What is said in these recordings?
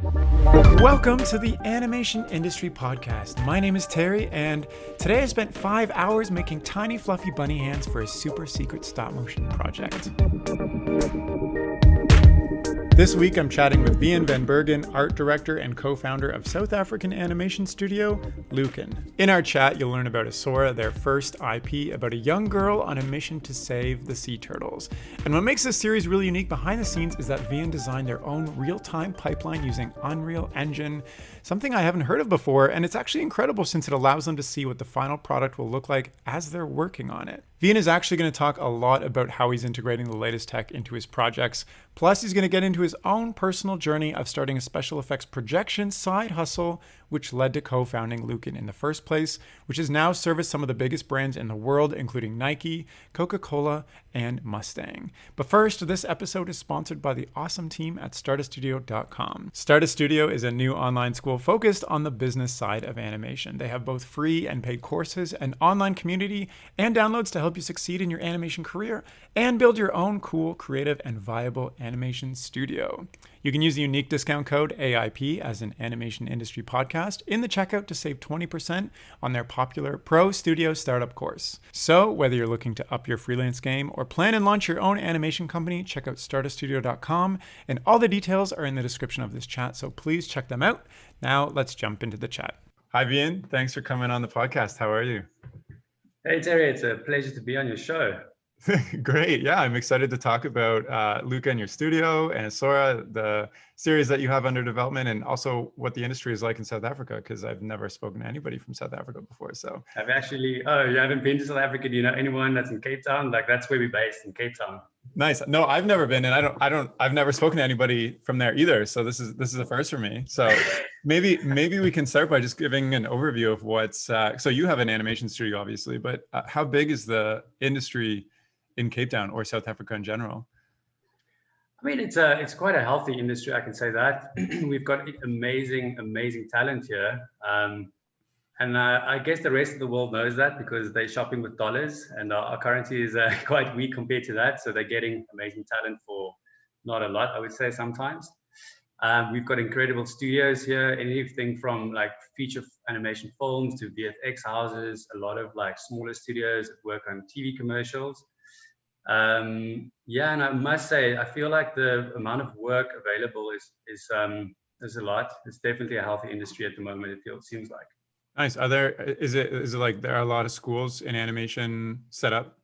Welcome to the Animation Industry Podcast. My name is Terry, and today I spent 5 hours making tiny fluffy bunny hands for a super secret stop motion project. This week I'm chatting with Wian van Bergen, art director and co-founder of South African animation studio, Lucan. In our chat, you'll learn about Isaura, their first IP about a young girl on a mission to save the sea turtles. And what makes this series really unique behind the scenes is that Wian designed their own real-time pipeline using Unreal Engine, something I haven't heard of before, and it's actually incredible since it allows them to see what the final product will look like as they're working on it. Wian is actually going to talk a lot about how he's integrating the latest tech into his projects. Plus, he's going to get into his own personal journey of starting a special effects projection side hustle, which led to co-founding Lucan in the first place, which has now serviced some of the biggest brands in the world, including Nike, Coca-Cola, and Mustang. But first, this episode is sponsored by the awesome team at startastudio.com. Starta Studio is a new online school focused on the business side of animation. They have both free and paid courses, an online community, and downloads to help you succeed in your animation career and build your own cool, creative, and viable animation studio. You can use the unique discount code AIP as an animation industry podcast in the checkout to save 20% on their popular Pro Studio Startup course. So whether you're looking to up your freelance game or plan and launch your own animation company, check out startastudio.com, and all the details are in the description of this chat, so please check them out. Now let's jump into the chat. Hi Wian, thanks for coming on the podcast. How are you? Hey Terry, it's a pleasure to be on your show. Great. Yeah, I'm excited to talk about Luca and your studio and Isaura, the series that you have under development, and also what the industry is like in South Africa, because I've never spoken to anybody from South Africa before. So you haven't been to South Africa? Do you know anyone that's in Cape Town? Like, that's where we're based, in Cape Town. Nice. No, I've never been, and I've never spoken to anybody from there either. So this is a first for me. So maybe we can start by just giving an overview of what's. So you have an animation studio, obviously, but how big is the industry in Cape Town or South Africa in general? I mean, it's quite a healthy industry, I can say that. We've got amazing talent here. And I guess the rest of the world knows that because they're shopping with dollars, and our currency is quite weak compared to that. So they're getting amazing talent for not a lot, I would say sometimes. We've got incredible studios here, anything from like feature animation films to VFX houses, a lot of like smaller studios that work on TV commercials. And I must say, I feel like the amount of work available is a lot. It's definitely a healthy industry at the moment. It seems like. Nice. Is it like there are a lot of schools in animation set up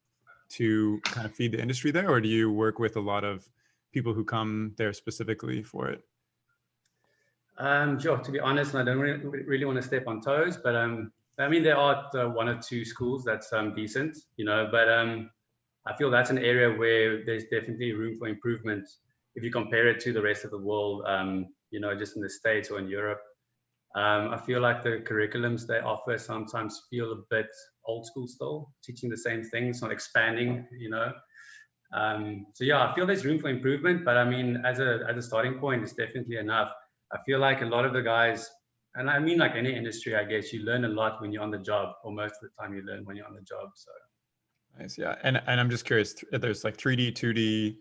to kind of feed the industry there, or do you work with a lot of people who come there specifically for it? Sure. To be honest, and I don't really want to step on toes, but I mean there are one or two schools that's decent, but I feel that's an area where there's definitely room for improvement if you compare it to the rest of the world, just in the States or in Europe. I feel like the curriculums they offer sometimes feel a bit old school still, teaching the same things, not expanding, I feel there's room for improvement, but I mean, as a starting point, it's definitely enough. I feel like a lot of the guys, and I mean like any industry, I guess, you learn a lot when you're on the job, or most of the time you learn when you're on the job, so. Nice, yeah. And I'm just curious, there's like 3D, 2D,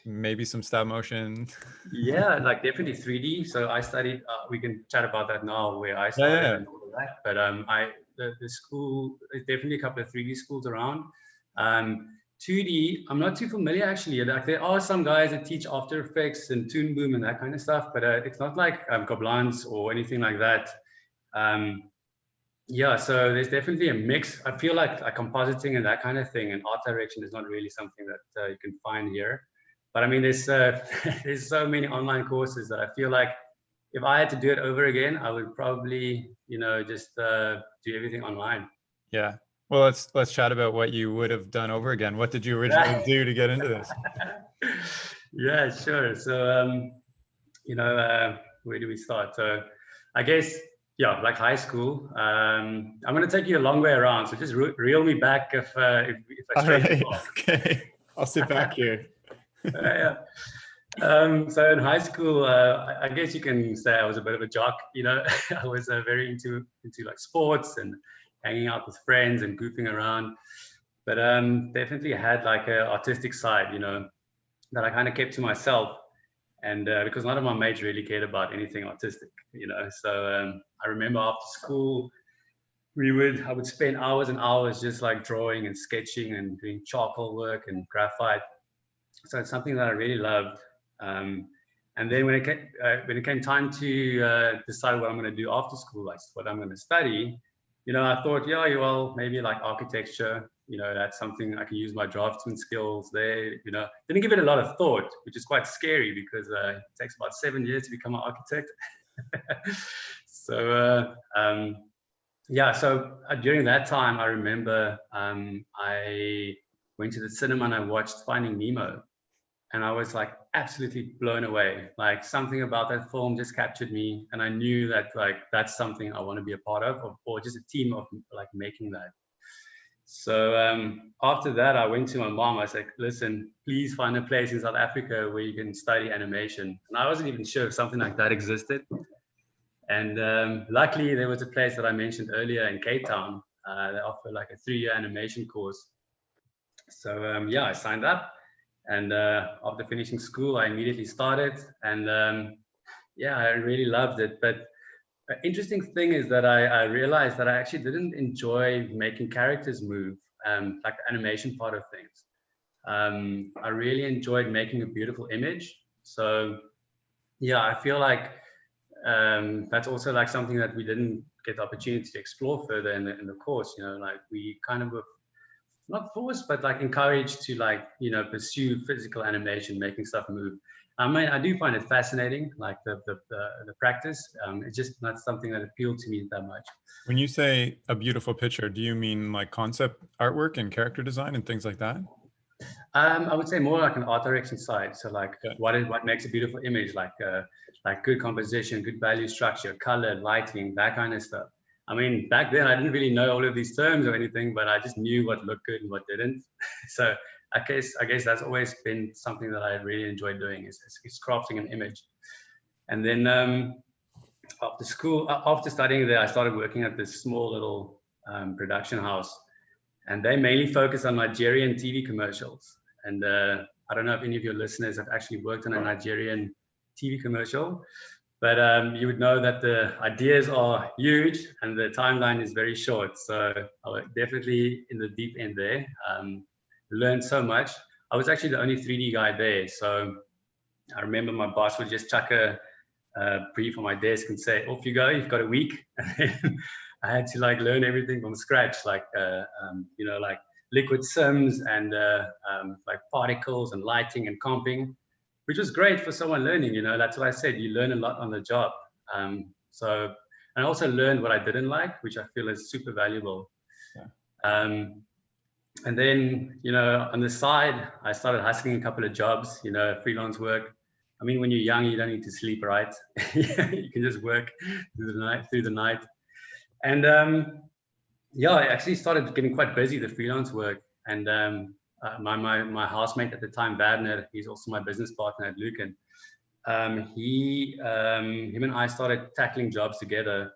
maybe some stop motion. Yeah, like definitely 3D. So I studied, we can chat about that now, where I started and all of that. But the school, there's definitely a couple of 3D schools around. 2D, I'm not too familiar actually. Like there are some guys that teach After Effects and Toon Boom and that kind of stuff, but it's not like Goblins or anything like that. So there's definitely a mix. I feel like compositing and that kind of thing and art direction is not really something that you can find here. But I mean, there's so many online courses that I feel like if I had to do it over again, I would probably, just do everything online. Yeah. Well, let's chat about what you would have done over again. What did you originally do to get into this? Yeah, sure. So, where do we start? So I guess, like high school. I'm going to take you a long way around. So just reel me back if I stray too far. Okay. I'll sit back here. So in high school, I guess you can say I was a bit of a jock. I was very into like sports and hanging out with friends and goofing around. But definitely had like an artistic side, that I kind of kept to myself. And because none of my mates really cared about anything artistic, So I remember after school, I would spend hours and hours just like drawing and sketching and doing charcoal work and graphite. So it's something that I really loved. And then when it came time to decide what I'm going to do after school, like what I'm going to study, I thought, yeah, well, maybe like architecture, that's something I can use my draftsman skills there, Didn't give it a lot of thought, which is quite scary because it takes about 7 years to become an architect. So, during that time, I remember I went to the cinema and I watched Finding Nemo. And I was like absolutely blown away. Like something about that film just captured me, and I knew that like that's something I want to be a part of, or just a team of like making that. So after that, I went to my mom. I was like, "Listen, please find a place in South Africa where you can study animation." And I wasn't even sure if something like that existed. And luckily, there was a place that I mentioned earlier in Cape Town. They offer like a 3-year animation course. So I signed up. And after finishing school, I immediately started, and I really loved it. But an interesting thing is that I realized that I actually didn't enjoy making characters move, like the animation part of things. I really enjoyed making a beautiful image. So I feel like that's also like something that we didn't get the opportunity to explore further in the course. Like we kind of were not forced, but like encouraged to like, pursue physical animation, making stuff move. I mean, I do find it fascinating, like the practice. It's just not something that appealed to me that much. When you say a beautiful picture, do you mean like concept artwork and character design and things like that? I would say more like an art direction side. So like Okay. what makes a beautiful image, like good composition, good value structure, color, lighting, that kind of stuff. I mean, back then I didn't really know all of these terms or anything, but I just knew what looked good and what didn't. So I guess that's always been something that I really enjoyed doing is crafting an image. And then after studying there, I started working at this small little production house, and they mainly focus on Nigerian TV commercials. And I don't know if any of your listeners have actually worked on a Nigerian TV commercial. But you would know that the ideas are huge and the timeline is very short. So I was definitely in the deep end there. Learned so much. I was actually the only 3D guy there. So I remember my boss would just chuck a brief on my desk and say, "Off you go, you've got a week." And I had to like learn everything from scratch, like, like liquid sims and like particles and lighting and comping, which was great for someone learning, that's what I said, you learn a lot on the job. And I also learned what I didn't like, which I feel is super valuable. Yeah. And then, on the side, I started hustling a couple of jobs, freelance work. I mean, when you're young, you don't need to sleep, right? You can just work through the night. And I actually started getting quite busy, the freelance work. And my housemate at the time, Wagner, he's also my business partner at Lucan. Him and I started tackling jobs together.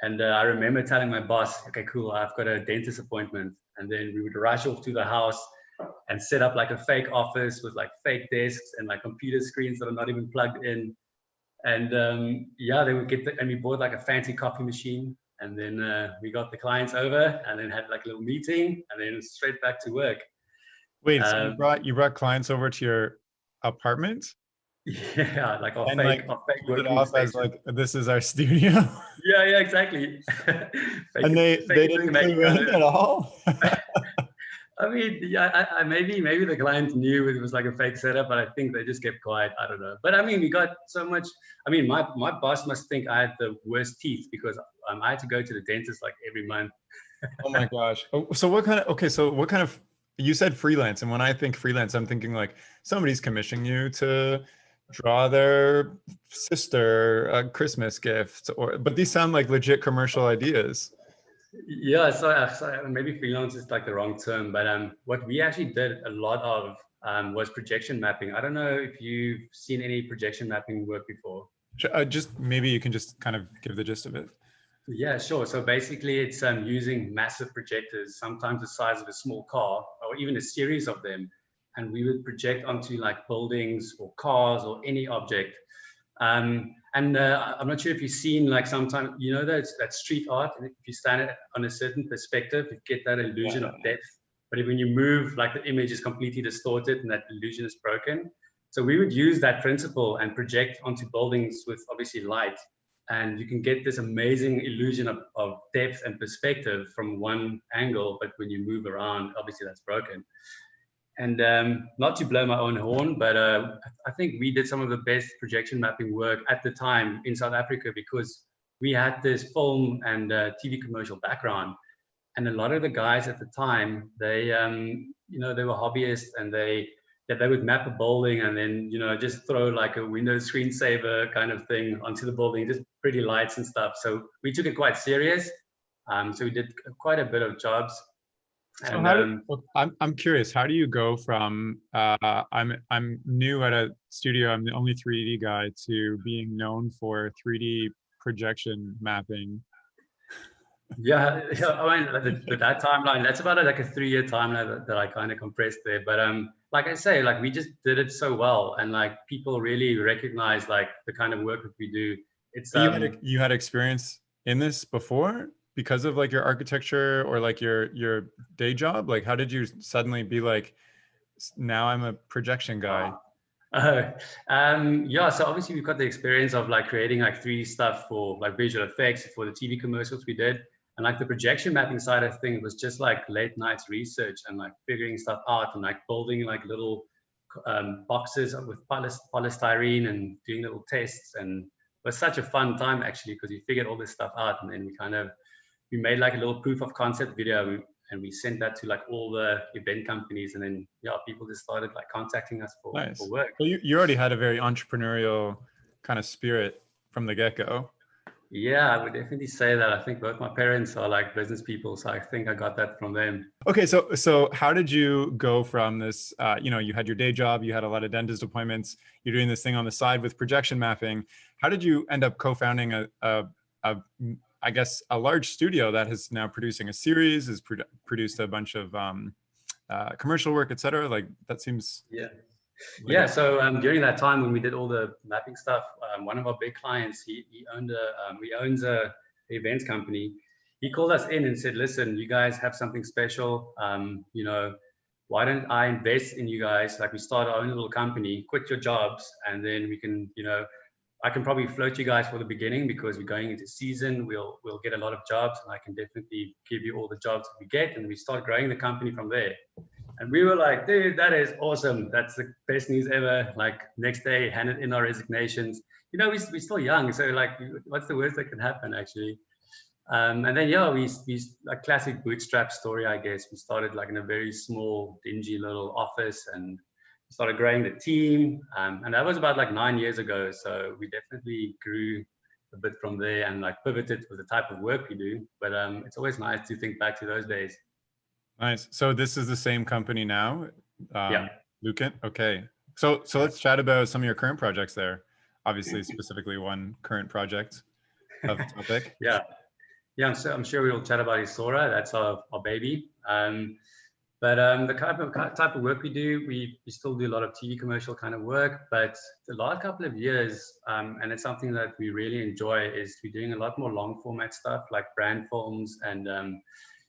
And I remember telling my boss, "Okay, cool, I've got a dentist appointment." And then we would rush off to the house and set up like a fake office with like fake desks and like computer screens that are not even plugged in. And then we bought like a fancy coffee machine. And then we got the clients over and then had like a little meeting and then straight back to work. Wait, so you brought clients over to your apartment? Yeah, like our and fake it off as like, this is our studio. Yeah, exactly. And they didn't clue in at all. I mean, yeah, maybe the client knew it was like a fake setup, but I think they just kept quiet. I don't know. But I mean, we got so much. I mean, my boss must think I had the worst teeth because I had to go to the dentist like every month. Oh my gosh. So what kind of, you said freelance. And when I think freelance, I'm thinking like somebody's commissioning you to draw their sister a Christmas gift, but these sound like legit commercial ideas. Yeah, so maybe freelance is like the wrong term, but what we actually did a lot of was projection mapping. I don't know if you've seen any projection mapping work before. Just maybe you can just kind of give the gist of it. Yeah, sure. So basically it's using massive projectors, sometimes the size of a small car or even a series of them, and we would project onto like buildings or cars or any object. And I'm not sure if you've seen, like, sometimes, you know, that street art, and if you stand it on a certain perspective, you get that illusion of depth. But when you move, like, the image is completely distorted and that illusion is broken. So we would use that principle and project onto buildings with obviously light. And you can get this amazing illusion of depth and perspective from one angle, but when you move around, obviously that's broken. And not to blow my own horn, but I think we did some of the best projection mapping work at the time in South Africa, because we had this film and TV commercial background. And a lot of the guys at the time, they, you know, they were hobbyists, and they would map a building and then, you know, just throw like a Windows screensaver kind of thing onto the building, just pretty lights and stuff. So we took it quite serious. So we did quite a bit of jobs. So I'm curious, how do you go from I'm new at a studio, I'm the only 3D guy, to being known for 3D projection mapping? Yeah, I mean, that timeline, that's about like a 3-year timeline that I kind of compressed there. But like I say, like, we just did it so well, and like people really recognize like the kind of work that we do. It's you had experience in this before because of like your architecture or like your day job? Like, how did you suddenly be like, now I'm a projection guy? Yeah, so obviously we've got the experience of like creating like 3D stuff for like visual effects for the TV commercials we did. And like the projection mapping side of things was just like late nights research and like figuring stuff out and like building like little boxes with polystyrene and doing little tests. And it was such a fun time actually, because we figured all this stuff out, and then we made like a little proof of concept video, and we sent that to like all the event companies, and then people just started like contacting us for work. Well, you already had a very entrepreneurial kind of spirit from the get-go. Yeah, I would definitely say that. I think both my parents are like business people, so I think I got that from them. Okay, so how did you go from this, you know, you had your day job, you had a lot of dentist appointments, you're doing this thing on the side with projection mapping. How did you end up co-founding I guess a large studio that is now producing a series, has produced a bunch of commercial work, etc.? Like, that seems... Yeah. So during that time when we did all the mapping stuff, one of our big clients, he owns a events company. He called us in and said, "Listen, you guys have something special. You know, why don't I invest in you guys? Like, we start our own little company, quit your jobs, and then we can, you know, I can probably float you guys for the beginning, because we're going into season. We'll get a lot of jobs, and I can definitely give you all the jobs that we get, and we start growing the company from there." And we were like, "Dude, that is awesome. That's the best news ever." Like, next day, handed in our resignations. You know, we're still young, so like, what's the worst that can happen, actually? And then we like classic bootstrap story, I guess. We started like in a very small, dingy little office, and started growing the team. And that was about like 9 years ago. So we definitely grew a bit from there and like pivoted with the type of work we do. But it's always nice to think back to those days. Nice. So this is the same company now? Yeah. Lucan? Okay. So let's chat about some of your current projects there. Obviously, specifically one current project of topic. Yeah. So I'm sure we'll chat about Isaura. That's our baby. But the type of work we do, we still do a lot of TV commercial kind of work. But the last couple of years, and it's something that we really enjoy, is we're doing a lot more long format stuff like brand films and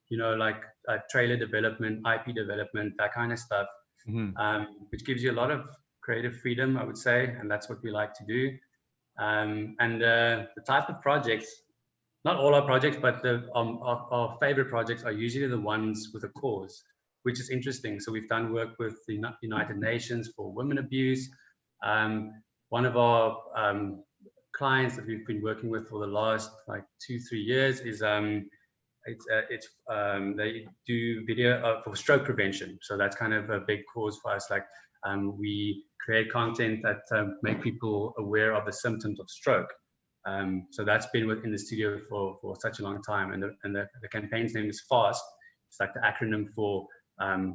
you know, like trailer development, IP development, that kind of stuff, which gives you a lot of creative freedom, I would say, and that's what we like to do. And the type of projects, not all our projects, but our favorite projects are usually the ones with a cause, which is interesting. So we've done work with the United Nations for women abuse. One of our clients that we've been working with for the last like 2-3 years is they do video for stroke prevention. So that's kind of a big cause for us. Like, we create content that make people aware of the symptoms of stroke. So that's been within the studio for such a long time. And the campaign's name is FAST. It's like the acronym for,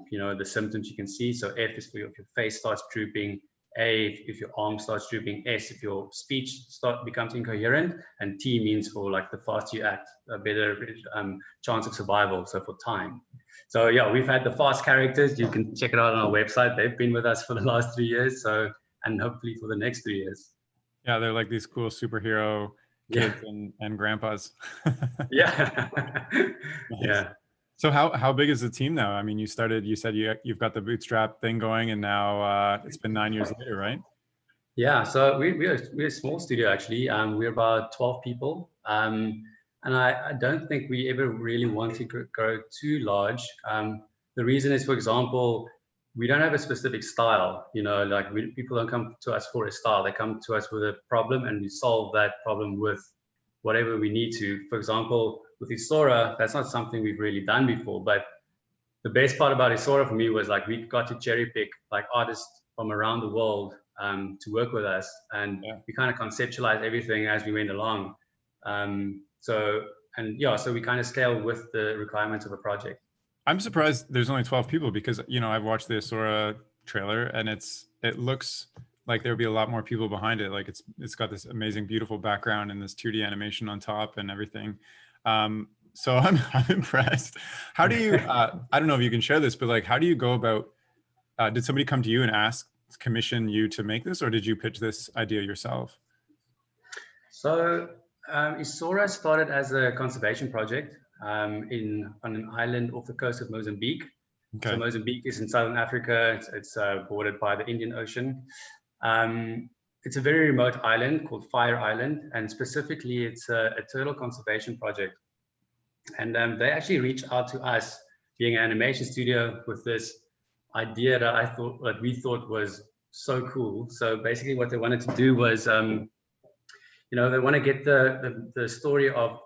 you know, the symptoms you can see. So F is for if your face starts drooping, A, if your arm starts drooping. S, if your speech becomes incoherent. And T means for like the faster you act, a better chance of survival. So for time. So yeah, we've had the fast characters. You can check it out on our website. They've been with us for the last 3 years. So, and hopefully for the next 3 years. Yeah, they're like these cool superhero kids and grandpas. Yeah. Nice. Yeah. So how big is the team now? I mean, you said you've got the bootstrap thing going, and now it's been 9 years later, right? Yeah, so we're a small studio actually. We're about 12 people. And I don't think we ever really want to grow too large. The reason is, for example, we don't have a specific style. You know, like people don't come to us for a style. They come to us with a problem, and we solve that problem with whatever we need to. For example, with Isaura, that's not something we've really done before. But the best part about Isaura for me was like we got to cherry pick like artists from around the world to work with us, and we kind of conceptualized everything as we went along. So we kind of scale with the requirements of a project. I'm surprised there's only 12 people because, you know, I've watched the Isaura trailer and it looks like there would be a lot more people behind it. Like it's got this amazing, beautiful background and this 2D animation on top and everything. So I'm impressed. How do you, I don't know if you can share this, but like, how do you go about, did somebody come to you and commission you to make this, or did you pitch this idea yourself? So Isaura started as a conservation project on an island off the coast of Mozambique. Okay. So Mozambique is in southern Africa. It's bordered by the Indian Ocean. It's a very remote island called Fire Island, and specifically it's a turtle conservation project. And they actually reached out to us, being an animation studio, with this idea that we thought was so cool. So basically what they wanted to do was, they want to get the story of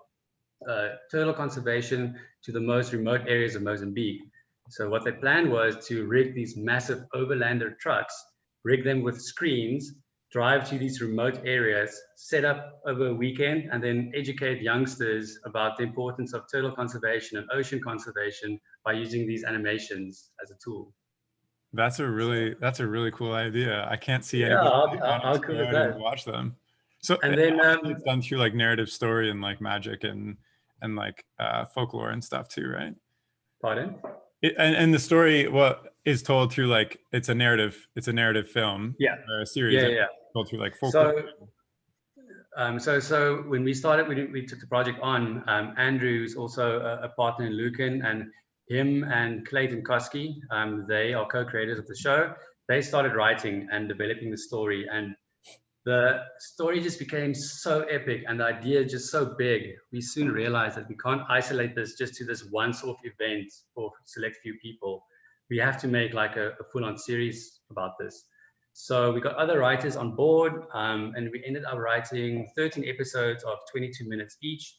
turtle conservation to the most remote areas of Mozambique. So what they planned was to rig these massive overlander trucks, rig them with screens, drive to these remote areas, set up over a weekend, and then educate youngsters about the importance of turtle conservation and ocean conservation by using these animations as a tool. That's a really cool idea. I can't see anybody. I'll cool with that. Watch them. So and then it's done through like narrative story and like magic and like folklore and stuff too, right? Pardon? And the story is told through like it's a narrative film. Yeah. Or a series. Yeah. Told through like folklore. So when we started, we took the project on. Andrew's also a partner in Lucan, and him and Clayton Koski, they are co-creators of the show. They started writing and developing the story, and the story just became so epic and the idea just so big. We soon realized that we can't isolate this just to this once-off event for select few people. We have to make like a full-on series about this. So we got other writers on board, and we ended up writing 13 episodes of 22 minutes each.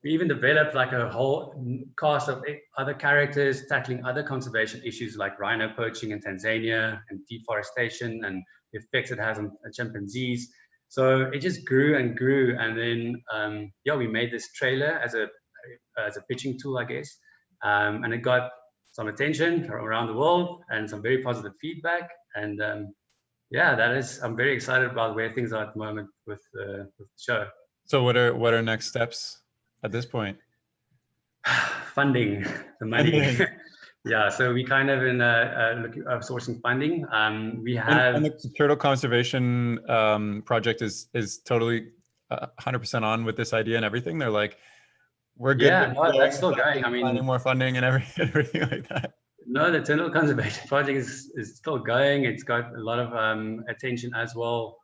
We even developed like a whole cast of other characters tackling other conservation issues like rhino poaching in Tanzania and deforestation and the effects it has on chimpanzees. So it just grew and grew. And then, we made this trailer as a pitching tool, I guess. And it got some attention around the world and some very positive feedback. And I'm very excited about where things are at the moment with the show. So what are next steps at this point? Funding, the money. Yeah, so we kind of in looking sourcing funding. We have and the turtle conservation project is totally 100% on with this idea and everything. They're like, we're good. Yeah, no, that's still going. I mean, finding more funding and everything like that. No, the turtle conservation project is still going. It's got a lot of attention as well.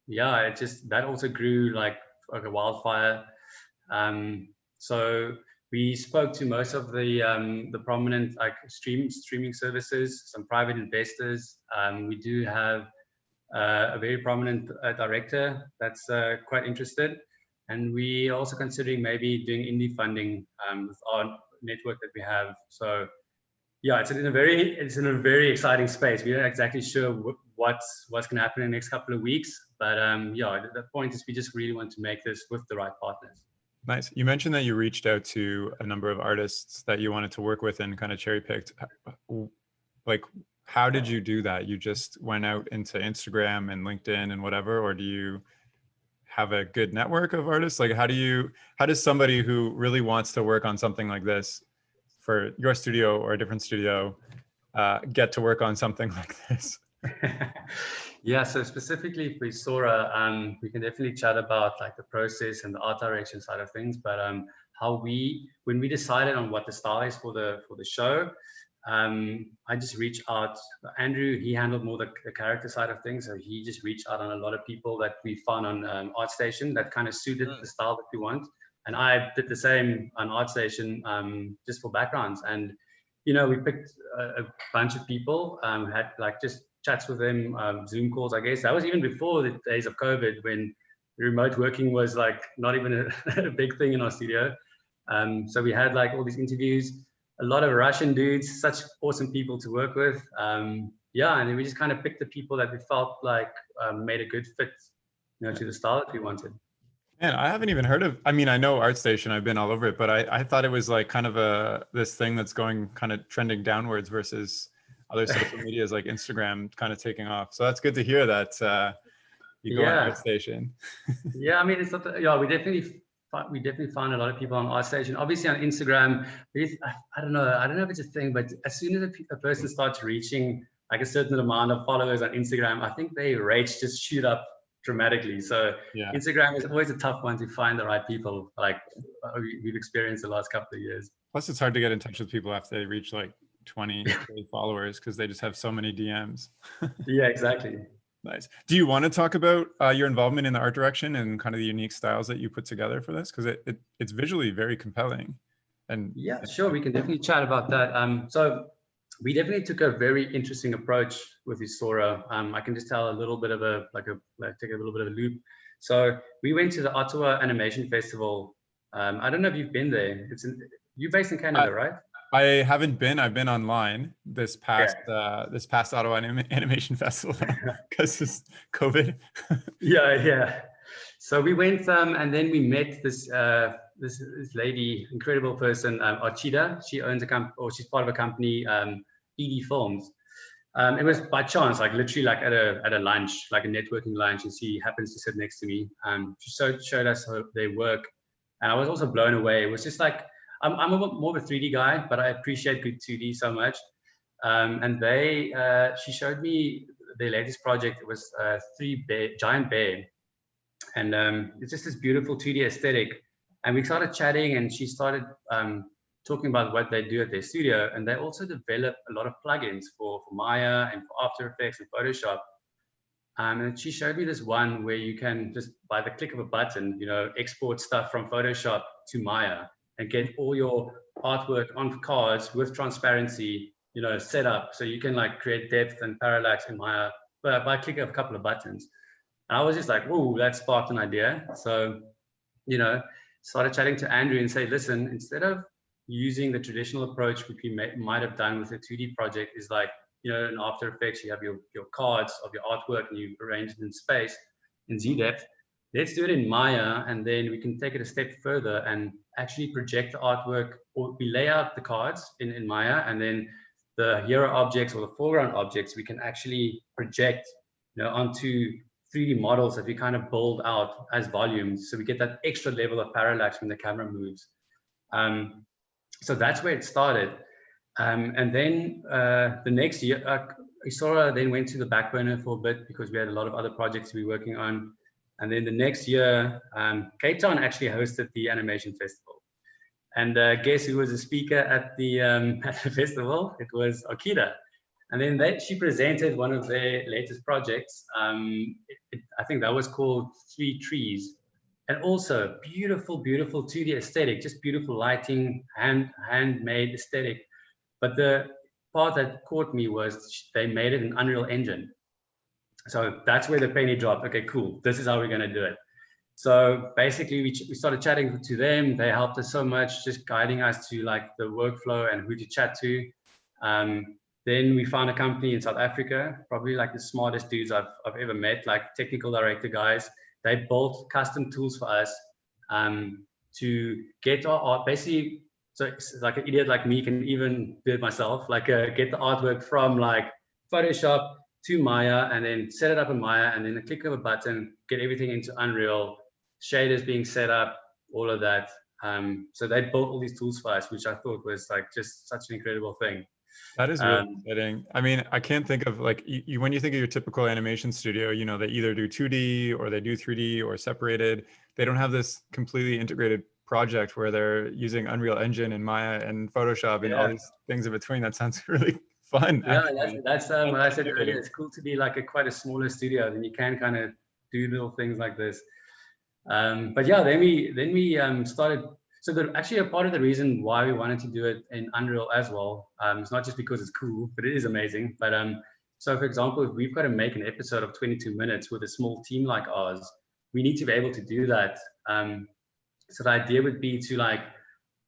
It just that also grew like a wildfire. So we spoke to most of the prominent like streaming services, some private investors. We do have a very prominent director that's quite interested, and we are also considering maybe doing indie funding with our network that we have. So yeah, it's in a very exciting space. We're not exactly sure what's going to happen in the next couple of weeks, but the point is we just really want to make this with the right partners. Nice. You mentioned that you reached out to a number of artists that you wanted to work with and kind of cherry picked. Like, how did you do that? You just went out into Instagram and LinkedIn and whatever, or do you have a good network of artists? Like, how does somebody who really wants to work on something like this for your studio or a different studio get to work on something like this? Yeah, so specifically for Isaura, we can definitely chat about like the process and the art direction side of things. But when we decided on what the style is for the show, I just reached out. Andrew, he handled more the character side of things, so he just reached out on a lot of people that we found on ArtStation that kind of suited the style that we want. And I did the same on ArtStation, just for backgrounds. And we picked a bunch of people, had like just chats with them, Zoom calls, I guess. That was even before the days of COVID, when remote working was like not even a big thing in our studio. So we had like all these interviews, a lot of Russian dudes, such awesome people to work with. Yeah, and then we just kind of picked the people that we felt like made a good fit, to the style that we wanted. Man, I haven't even heard of, I mean, I know ArtStation, I've been all over it, but I thought it was like kind of this thing that's going kind of trending downwards versus other social medias like Instagram kind of taking off. So that's good to hear that you go on ArtStation. Yeah, I mean, it's not, yeah, we definitely find a lot of people on ArtStation. Obviously on Instagram, I don't know if it's a thing, but as soon as a person starts reaching like a certain amount of followers on Instagram, I think their rates just shoot up dramatically. So Instagram is always a tough one to find the right people, like we've experienced the last couple of years. Plus it's hard to get in touch with people after they reach like 20 followers, because they just have so many DMs. Yeah, exactly. Nice. Do you want to talk about your involvement in the art direction and kind of the unique styles that you put together for this? Because it's visually very compelling. And yeah, sure, we can definitely chat about that. So we definitely took a very interesting approach with Isaura. I can just tell a little bit of take a little bit of a loop. So we went to the Ottawa Animation Festival. I don't know if you've been there. You're based in Canada, right? I haven't been. I've been online this past Ottawa Animation Festival because it's COVID. Yeah. So we went, and then we met this lady, incredible person, Archida. She owns a company, or she's part of a company, ED Films. It was by chance, like literally, like at a lunch, like a networking lunch, and she happens to sit next to me. She showed us their work, and I was also blown away. It was just like, I'm more of a 3D guy, but I appreciate good 2D so much. And she showed me their latest project. It was giant bear. And it's just this beautiful 2D aesthetic. And we started chatting, and she started talking about what they do at their studio. And they also develop a lot of plugins for Maya and for After Effects and Photoshop. And she showed me this one where you can just, by the click of a button, export stuff from Photoshop to Maya and get all your artwork on cards with transparency, set up. So you can like create depth and parallax in Maya by clicking of a couple of buttons. And I was just like, whoa, that sparked an idea. So, started chatting to Andrew and say, listen, instead of using the traditional approach, which we might have done with a 2D project, is like, in After Effects, you have your cards of your artwork and you arrange it in space in Z-depth. Let's do it in Maya, and then we can take it a step further and actually project the artwork, or we lay out the cards in Maya, and then the hero objects or the foreground objects, we can actually project onto 3D models that we kind of build out as volumes. So we get that extra level of parallax when the camera moves. So that's where it started. And then the next year, Isaura then went to the back burner for a bit because we had a lot of other projects to be working on. And then the next year, Cape Town actually hosted the animation festival. And guess who was a speaker at the festival? It was Akira. And then she presented one of their latest projects. I think that was called 3 Trees. And also beautiful, beautiful 2D aesthetic, just beautiful lighting, handmade aesthetic. But the part that caught me was they made it in Unreal Engine. So that's where the penny dropped. Okay, cool. This is how we're going to do it. So basically, we started chatting to them. They helped us so much, just guiding us to like the workflow and who to chat to. Then we found a company in South Africa, probably like the smartest dudes I've ever met, like technical director guys. They built custom tools for us to get our art. Basically, so it's like an idiot like me can even do it myself, like get the artwork from like Photoshop to Maya, and then set it up in Maya, and then a click of a button, get everything into Unreal, shaders being set up, all of that. So they built all these tools for us, which I thought was like just such an incredible thing. That is really exciting. I mean, I can't think of like you when you think of your typical animation studio, you know, they either do 2D or they do 3D or separated. They don't have this completely integrated project where they're using Unreal Engine and Maya and Photoshop and all these things in between. That sounds really fun. Yeah, that's what I said earlier. It's cool to be like quite a smaller studio, then you can kind of do little things like this. But yeah, then we started. So actually a part of the reason why we wanted to do it in Unreal as well, it's not just because it's cool, but it is amazing. But so for example, if we've got to make an episode of 22 minutes with a small team like ours, we need to be able to do that. So the idea would be to like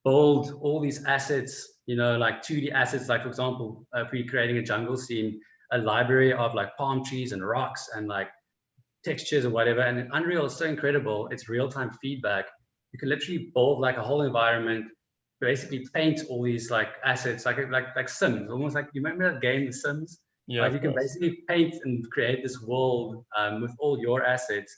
build all these assets, you know, like 2D assets, like for example, if we're creating a jungle scene, a library of like palm trees and rocks and like textures or whatever. And Unreal is so incredible. It's real-time feedback. You can literally build like a whole environment, basically paint all these like assets, like Sims, almost like, you remember that game, The Sims? Yeah. Like you can basically paint and create this world with all your assets.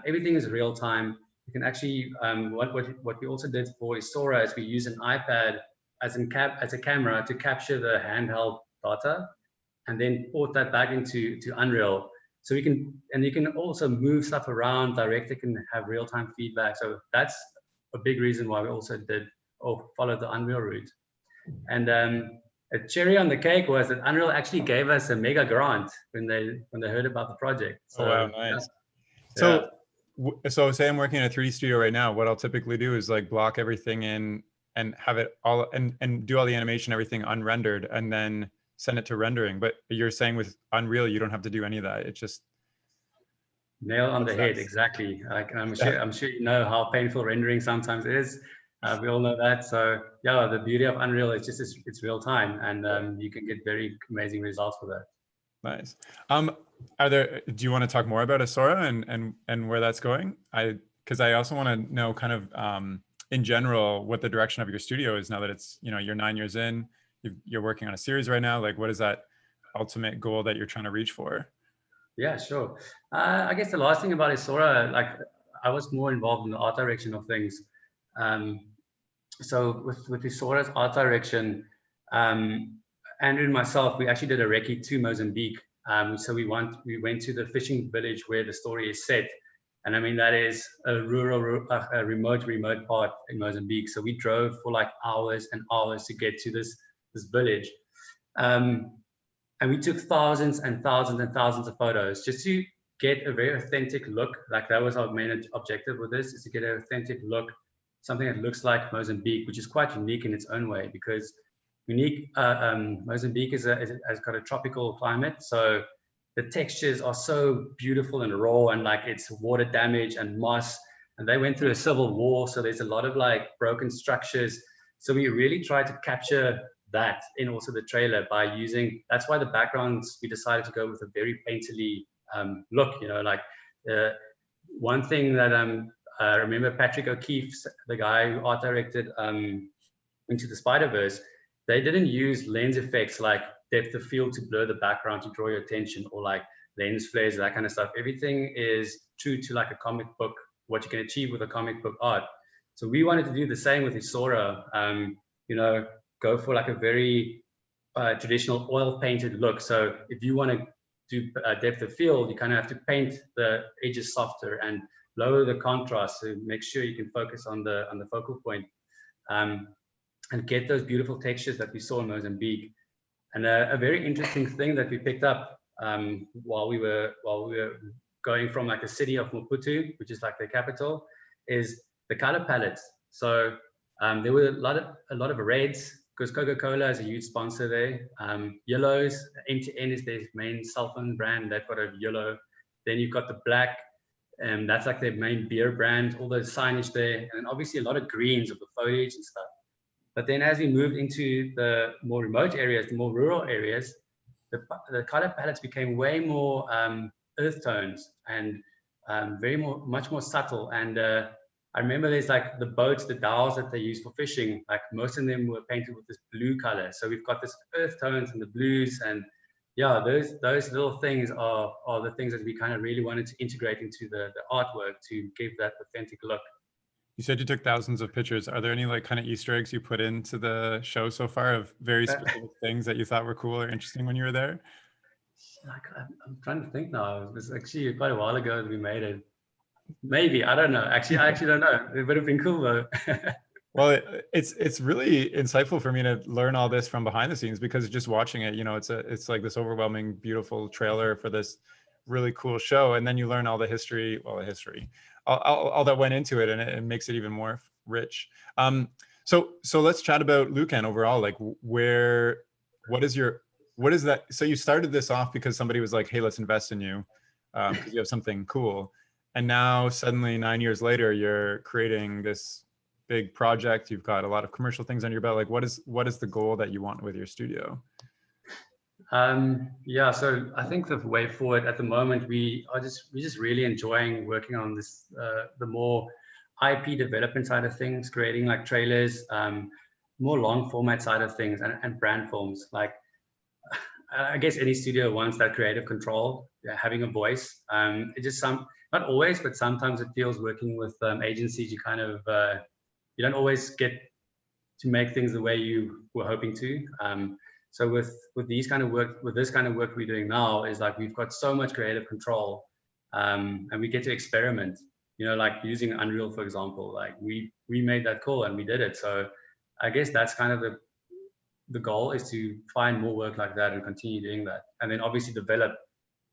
Everything is real time. You can actually, what we also did for Isaura is we use an iPad as a camera to capture the handheld data, and then port that back into Unreal. So you can also move stuff around, direct it, can have real-time feedback. So that's a big reason why we also followed the Unreal route. And a cherry on the cake was that Unreal actually gave us a mega grant when they heard about the project. So, oh, wow, nice. Yeah. So say I'm working in a 3D studio right now. What I'll typically do is like block everything in and have it all and do all the animation, everything unrendered, and then send it to rendering. But you're saying with Unreal, you don't have to do any of that. It just nail on the head. Exactly. Like I'm sure you know how painful rendering sometimes is. We all know that. So yeah, the beauty of Unreal is just it's real time, and you can get very amazing results for that. Nice. Do you want to talk more about Isaura and where that's going? Because I also want to know kind of in general what the direction of your studio is now that it's, you know, you're 9 years in, you're working on a series right now. Like, what is that ultimate goal that you're trying to reach for? Yeah, sure. I guess the last thing about Isaura, like I was more involved in the art direction of things. So with Isaura's art direction, Andrew and myself, we actually did a recce to Mozambique. So we went to the fishing village where the story is set. And I mean, that is a remote part in Mozambique. So we drove for like hours and hours to get to this village. And we took thousands and thousands and thousands of photos just to get a very authentic look. Like that was our main objective with this, is to get an authentic look, something that looks like Mozambique, which is quite unique in its own way, because Mozambique has got a tropical climate. So the textures are so beautiful and raw, and like it's water damage and moss, and they went through a civil war. So there's a lot of like broken structures. So we really tried to capture that in also the trailer by using, that's why the backgrounds, we decided to go with a very painterly look, you know, like one thing that I remember Patrick O'Keefe, the guy who art directed Into the Spider-Verse, they didn't use lens effects like depth of field to blur the background to draw your attention, or like lens flares, that kind of stuff. Everything is true to like a comic book, what you can achieve with a comic book art. So we wanted to do the same with Isaura, you know, go for like a very traditional oil painted look. So if you want to do depth of field, you kind of have to paint the edges softer and lower the contrast to make sure you can focus on the focal point, and get those beautiful textures that we saw in Mozambique. And a very interesting thing that we picked up while we were going from like the city of Maputo, which is like the capital, is the color palettes. So there were a lot of reds, because Coca-Cola is a huge sponsor there. Yellows, MTN is their main cell phone brand, they've got a yellow. Then you've got the black, and that's like their main beer brand, all the signage there, and obviously a lot of greens of the foliage and stuff. But then as we moved into the more remote areas, the more rural areas, the color palettes became way more earth tones and much more subtle. And I remember there's like the boats, the dhows that they use for fishing, like most of them were painted with this blue color. So we've got this earth tones and the blues, and yeah, those little things are the things that we kind of really wanted to integrate into the artwork to give that authentic look. You said you took thousands of pictures. Are there any like kind of Easter eggs you put into the show so far of very specific things that you thought were cool or interesting when you were there? Like, I'm trying to think now. It was actually quite a while ago that we made it. Maybe, I don't know. Actually, I actually don't know. It would have been cool though. Well, it's really insightful for me to learn all this from behind the scenes, because just watching it, it's like this overwhelming, beautiful trailer for this really cool show, and then you learn all the history, all that went into it, and it makes it even more rich. So let's chat about Lucan overall. Like, what is that? So you started this off because somebody was like, "Hey, let's invest in you because you have something cool," and now suddenly 9 years later, you're creating this big project. You've got a lot of commercial things on your belt. Like, what is the goal that you want with your studio? Yeah, so I think the way forward at the moment, we're just really enjoying working on this, the more IP development side of things, creating like trailers, more long format side of things, and brand films. Like, I guess any studio wants that creative control, having a voice. It just not always, but sometimes it feels working with agencies, you kind of, you don't always get to make things the way you were hoping to. So with these kind of work, with this kind of work we're doing now, is like we've got so much creative control, and we get to experiment. Like using Unreal, for example. Like we made that call and we did it. So I guess that's kind of the goal, is to find more work like that and continue doing that, and then obviously develop,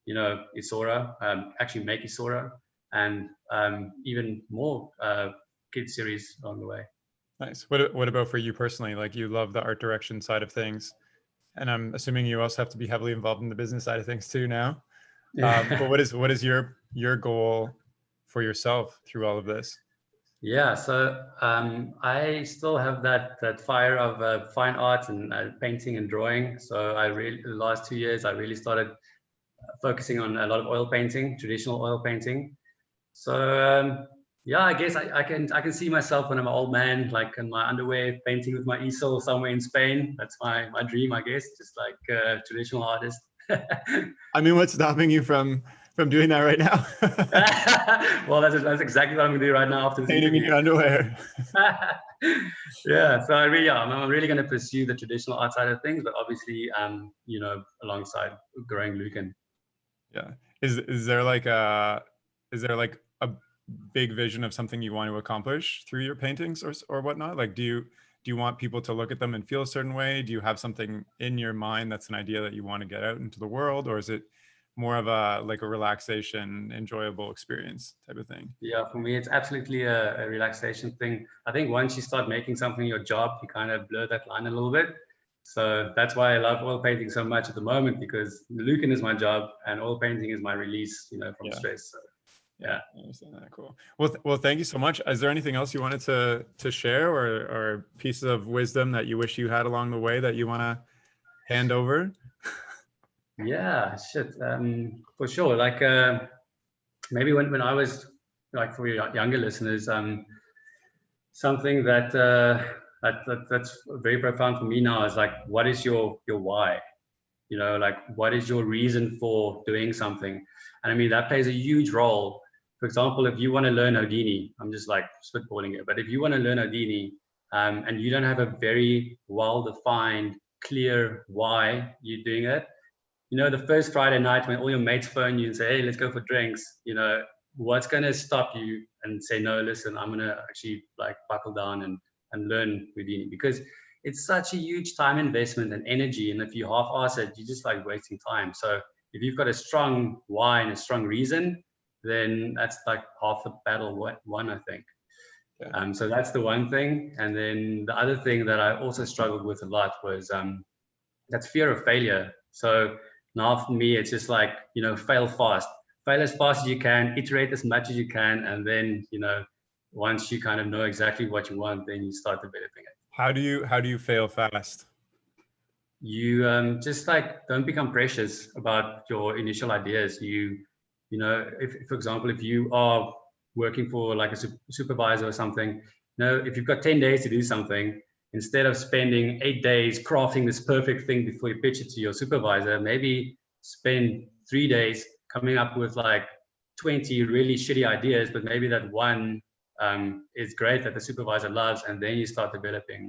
Isaura, actually make Isaura, and even more kid series along the way. Nice. What about for you personally? Like, you love the art direction side of things, and I'm assuming you also have to be heavily involved in the business side of things too now. But what is your goal for yourself through all of this? Yeah, so I still have that fire of fine art and painting and drawing. So the last 2 years, I really started focusing on a lot of oil painting, traditional oil painting. So yeah, I guess I can see myself when I'm an old man, like in my underwear, painting with my easel somewhere in Spain. That's my dream, I guess, just like a traditional artist. I mean, what's stopping you from doing that right now? Well, that's exactly what I'm gonna do right now after this Painting in your underwear. Yeah, so I'm really going to pursue the traditional art side of things, but obviously, alongside growing Lucan. Yeah. Is there like a big vision of something you want to accomplish through your paintings or whatnot? Like, do you want people to look at them and feel a certain way? Do you have something in your mind that's an idea that you want to get out into the world, or is it more of a relaxation, enjoyable experience type of thing? Yeah, for me, it's absolutely a relaxation thing. I think once you start making something your job, you kind of blur that line a little bit. So that's why I love oil painting so much at the moment, because Lucan is my job and oil painting is my release, from stress. So, yeah, I understand that. Cool. Well, thank you so much. Is there anything else you wanted to share, or pieces of wisdom that you wish you had along the way that you want to hand over? Yeah, shit. For sure. Like maybe when I was, like, for your younger listeners, something that's very profound for me now is like, what is your why? Like, what is your reason for doing something? And I mean, that plays a huge role. For example, if you want to learn Houdini, I'm just like spitballing it, but if you want to learn Houdini, and you don't have a very well-defined, clear why you're doing it, the first Friday night when all your mates phone you and say, hey, let's go for drinks, what's going to stop you and say, no, listen, I'm going to actually like buckle down and learn Houdini? Because it's such a huge time investment and energy. And if you half-ass it, you're just like wasting time. So if you've got a strong why and a strong reason, then that's like half the battle won, I think. Yeah. So that's the one thing. And then the other thing that I also struggled with a lot was that's fear of failure. So now for me, it's just like, fail fast. Fail as fast as you can, iterate as much as you can, and then, once you kind of know exactly what you want, then you start developing it. How do you fail fast? You just like don't become precious about your initial ideas. If, for example, if you are working for like a supervisor or something, if you've got 10 days to do something, instead of spending 8 days crafting this perfect thing before you pitch it to your supervisor, maybe spend 3 days coming up with like 20 really shitty ideas, but maybe that one is great that the supervisor loves, and then you start developing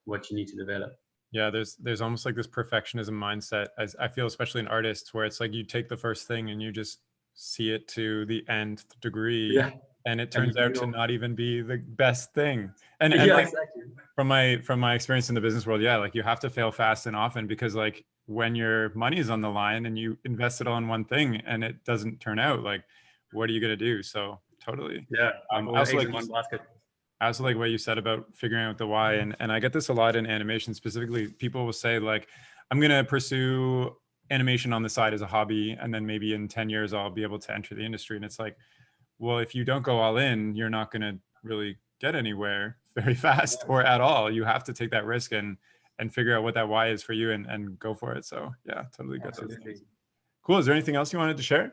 what you need to develop. Yeah, there's almost like this perfectionism mindset, as I feel, especially in artists, where it's like you take the first thing and you just see it to the nth degree, and it turns out to not even be the best thing. And yeah, like, exactly. From my experience in the business world, yeah, like you have to fail fast and often, because like when your money is on the line and you invest it all in one thing and it doesn't turn out, like what are you gonna do? So totally. Yeah, I also like what you said about figuring out the why, and I get this a lot in animation specifically. People will say like, I'm gonna pursue animation on the side as a hobby, and then maybe in 10 years I'll be able to enter the industry. And it's like, well, if you don't go all in, you're not gonna really get anywhere very fast or at all. You have to take that risk and figure out what that why is for you and go for it. So yeah, totally get those things. Cool. Is there anything else you wanted to share?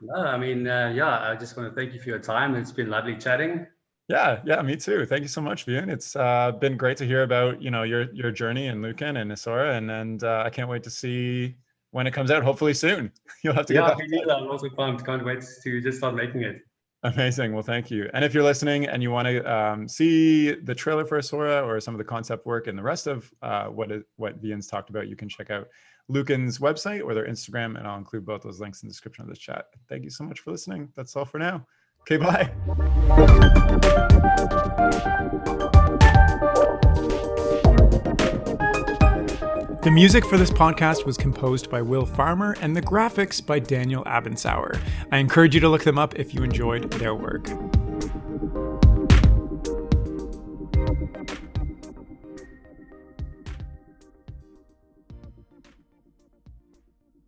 No, I mean, I just want to thank you for your time. It's been lovely chatting. Yeah, me too. Thank you so much, Wian. It's been great to hear about your journey in Lucan and Isaura, and I can't wait to see when it comes out. Hopefully soon. You'll have to get back. Yeah, I'm also pumped. Can't wait to just start making it. Amazing. Well, thank you. And if you're listening and you want to see the trailer for Isaura or some of the concept work and the rest of what Wian's talked about, you can check out Lucan's website or their Instagram, and I'll include both those links in the description of this chat. Thank you so much for listening. That's all for now. Okay, bye. The music for this podcast was composed by Will Farmer and the graphics by Daniel Abensauer. I encourage you to look them up if you enjoyed their work.